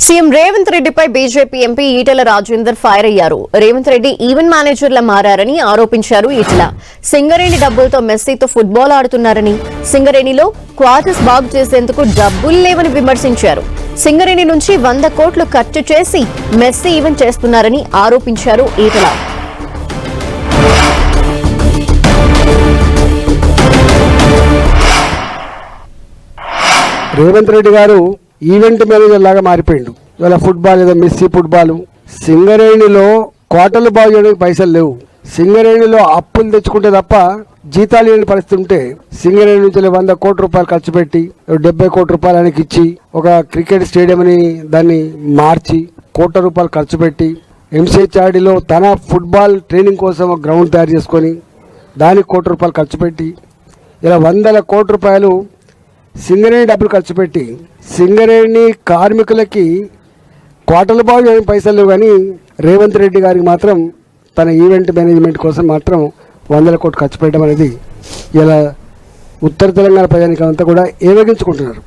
CM Revanth రెడ్డిపై BJP MP Etela Rajender fire అయ్యారు. Revanth Reddy event మేనేజర్లా మారని ఆరోపించారు ఈటెల. సింగరేణి డబ్బులతో మెస్సీతో ఫుట్బాల్ ఆడుతున్నారని, సింగరేణిలో క్వార్టర్స్ బాగు చేసేందుకు డబ్బులు లేవని విమర్శించారు. సింగరేణి నుంచి 100 కోట్లు ఖర్చు చేసి మెస్సీ ఈవెంట్ చేస్తున్నారని ఆరోపించారు ఈటెల. రేవంత్ రెడ్డి గారు ఈవెంట్ మేనేజర్ లాగా మారిపోయిండు. ఇవాళ ఫుట్బాల్ ఏదో మెస్సీ ఫుట్బాల్. సింగరేణిలో కోటలు బాగు చేయడానికి పైసలు లేవు. సింగరేణిలో అప్పులు తెచ్చుకుంటే తప్ప జీతాలు లేని పరిస్థితి ఉంటే సింగరేణి నుంచి 100 కోట్ల రూపాయలు ఖర్చు పెట్టి 70 కోట్ల రూపాయలు ఆయనకి ఇచ్చి ఒక క్రికెట్ స్టేడియం అని దాన్ని మార్చి కోట్ల రూపాయలు ఖర్చు పెట్టి ఎంసీహెచ్ఆర్డీలో తన ఫుట్బాల్ ట్రైనింగ్ కోసం ఒక గ్రౌండ్ తయారు చేసుకొని దానికి కోట్ల రూపాయలు ఖర్చు పెట్టి ఇలా 100 కోట్ల రూపాయలు సింగరేణి డబ్బులు ఖర్చు పెట్టి సింగరేణి కార్మికులకి కోటల బాగు చేయడం పైసలు లేవు. కానీ రేవంత్ రెడ్డి గారికి మాత్రం తన ఈవెంట్ మేనేజ్మెంట్ కోసం మాత్రం 100 కోట్లు ఖర్చు పెట్టడం అనేది ఇలా ఉత్తర తెలంగాణ ప్రజానికం అంతా కూడా ఏవగించుకుంటున్నారు.